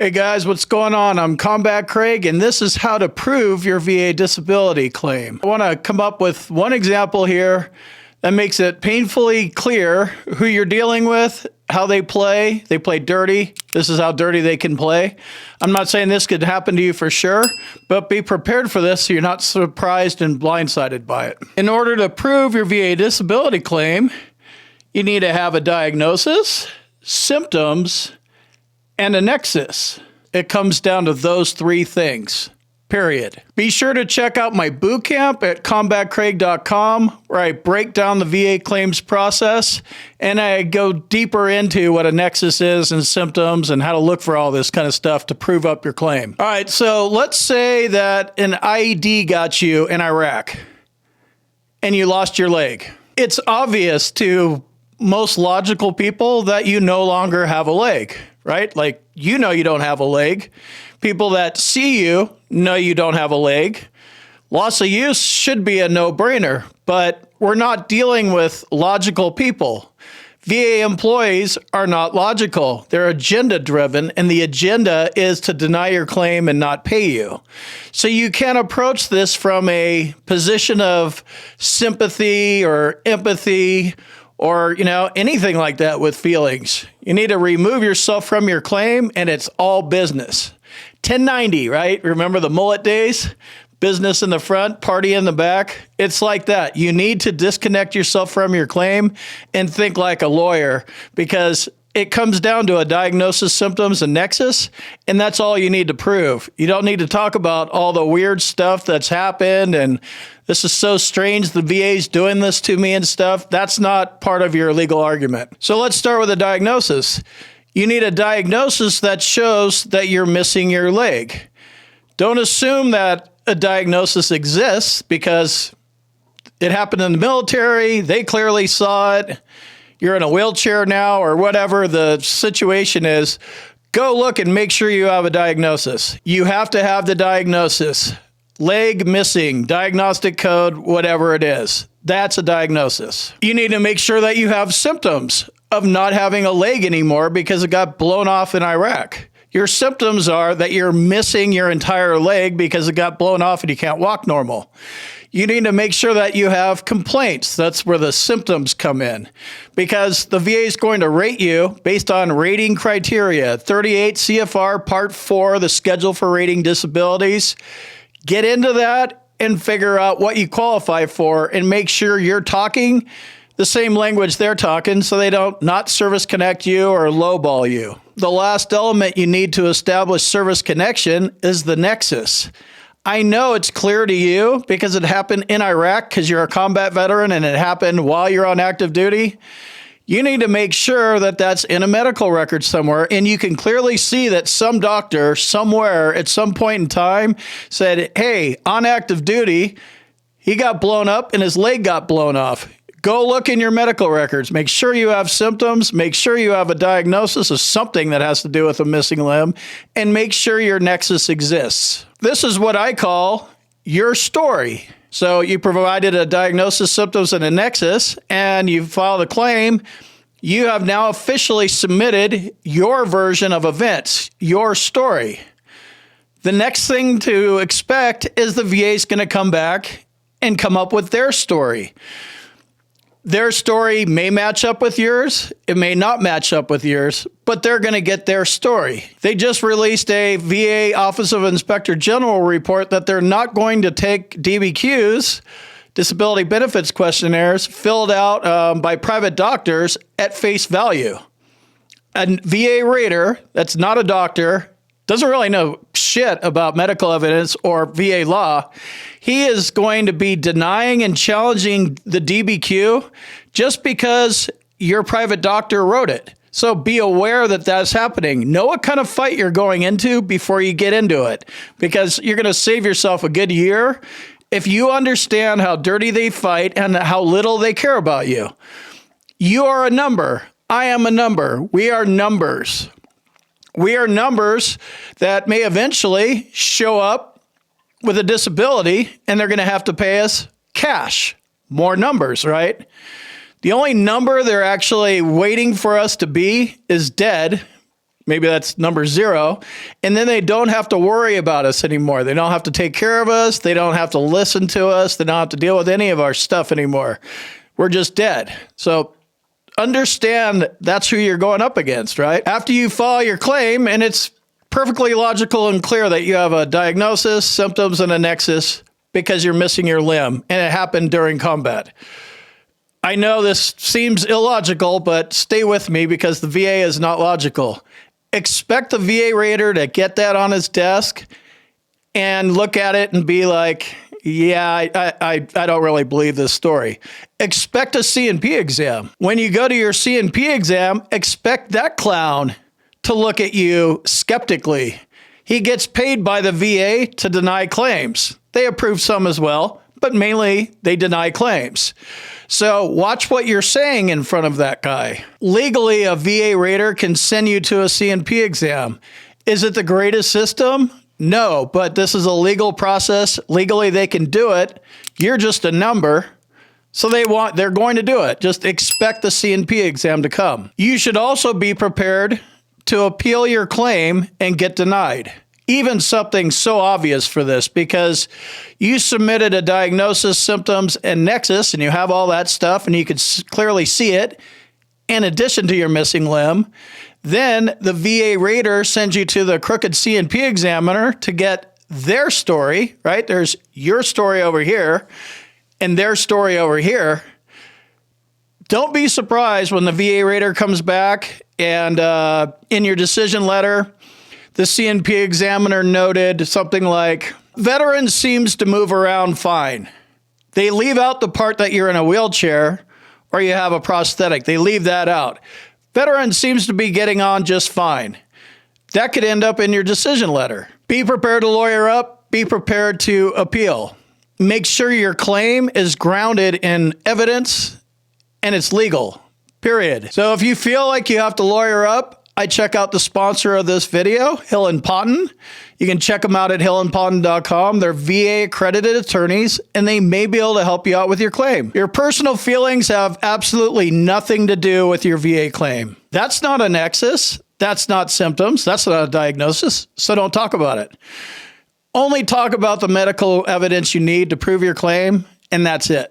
Hey guys, what's going on? I'm Combat Craig, and this is how to prove your VA disability claim. I want to come up with one example here that makes it painfully clear who you're dealing with, how they play. They play dirty. This is how dirty they can play. I'm not saying this could happen to you for sure, but be prepared for this so you're not surprised and blindsided by it. In order to prove your VA disability claim, you need to have a diagnosis, symptoms, and a nexus. It comes down to those three things, period. Be sure to check out my boot camp at combatcraig.com, where I break down the VA claims process and I go deeper into what a nexus is and symptoms and how to look for all this kind of stuff to prove up your claim. All right, so let's say that an IED got you in Iraq and you lost your leg. It's obvious to most logical people that you no longer have a leg, right? Like, you know you don't have a leg. People that see you know you don't have a leg. Loss of use should be a no-brainer, but we're not dealing with logical people. VA employees are not logical. They're agenda-driven, and the agenda is to deny your claim and not pay you. So you can't approach this from a position of sympathy or empathy or, anything like that with feelings. You need to remove yourself from your claim, and it's all business. 1090, right? Remember the mullet days? Business in the front, party in the back. It's like that. You need to disconnect yourself from your claim and think like a lawyer, because it comes down to a diagnosis, symptoms, and nexus, and that's all you need to prove. You don't need to talk about all the weird stuff that's happened and this is so strange, the VA's doing this to me and stuff. That's not part of your legal argument. So let's start with a diagnosis. You need a diagnosis that shows that you're missing your leg. Don't assume that a diagnosis exists because it happened in the military, they clearly saw it, you're in a wheelchair now, or whatever the situation is. Go look and make sure you have a diagnosis. You have to have the diagnosis. Leg missing, diagnostic code, whatever it is. That's a diagnosis. You need to make sure that you have symptoms of not having a leg anymore because it got blown off in Iraq. Your symptoms are that you're missing your entire leg because it got blown off and you can't walk normal. You need to make sure that you have complaints. That's where the symptoms come in, because the VA is going to rate you based on rating criteria. 38 CFR Part 4, the Schedule for Rating Disabilities. Get into that and figure out what you qualify for and make sure you're talking the same language they're talking so they don't not service connect you or lowball you. The last element you need to establish service connection is the nexus. I know it's clear to you because it happened in Iraq because you're a combat veteran and it happened while you're on active duty. You need to make sure that that's in a medical record somewhere, and you can clearly see that some doctor somewhere at some point in time said, hey, on active duty, he got blown up and his leg got blown off. Go look in your medical records. Make sure you have symptoms. Make sure you have a diagnosis of something that has to do with a missing limb, and make sure your nexus exists. This is what I call your story. So you provided a diagnosis, symptoms, and a nexus, and you filed a claim. You have now officially submitted your version of events, your story. The next thing to expect is the VA is going to come back and come up with their story. Their story may match up with yours. It may not match up with yours, but they're going to get their story. They just released a VA Office of Inspector General report that they're not going to take DBQs, disability benefits questionnaires, filled out by private doctors at face value. A VA rater that's not a doctor, doesn't really know shit about medical evidence or VA law, he is going to be denying and challenging the DBQ just because your private doctor wrote it. So be aware that that's happening. Know what kind of fight you're going into before you get into it, because you're going to save yourself a good year if you understand how dirty they fight and how little they care about you. You are a number. I am a number. We are numbers. We are numbers that may eventually show up with a disability, and they're going to have to pay us cash. More numbers, right? The only number they're actually waiting for us to be is dead, maybe that's number 0. And then they don't have to worry about us anymore. They don't have to take care of us. They don't have to listen to us. They don't have to deal with any of our stuff anymore. We're just dead. So understand that's who you're going up against, right? After you file your claim, and it's perfectly logical and clear that you have a diagnosis, symptoms, and a nexus because you're missing your limb, and it happened during combat. I know this seems illogical, but stay with me because the VA is not logical. Expect the VA rater to get that on his desk and look at it and be like, yeah, I don't really believe this story. Expect a C&P exam. When you go to your C&P exam, expect that clown to look at you skeptically. He gets paid by the VA to deny claims. They approve some as well, but mainly they deny claims. So watch what you're saying in front of that guy. Legally, a VA rater can send you to a C&P exam. Is it the greatest system? No, but this is a legal process. Legally, they can do it. You're just a number. So they're going to do it. Just expect the C&P exam to come. You should also be prepared to appeal your claim and get denied. Even something so obvious for this, because you submitted a diagnosis, symptoms, and nexus, and you have all that stuff, and you could clearly see it, in addition to your missing limb. Then the VA rater sends you to the crooked C&P examiner to get their story, right? There's your story over here and their story over here. Don't be surprised when the VA rater comes back and in your decision letter, the C&P examiner noted something like, veteran seems to move around fine. They leave out the part that you're in a wheelchair or you have a prosthetic. They leave that out. Veteran seems to be getting on just fine. That could end up in your decision letter. Be prepared to lawyer up. Be prepared to appeal. Make sure your claim is grounded in evidence and it's legal, period. So if you feel like you have to lawyer up, I check out the sponsor of this video, Hill and Ponton. You can check them out at hillandponton.com. They're VA accredited attorneys, and they may be able to help you out with your claim. Your personal feelings have absolutely nothing to do with your VA claim. That's not a nexus. That's not symptoms. That's not a diagnosis. So don't talk about it. Only talk about the medical evidence you need to prove your claim, and that's it.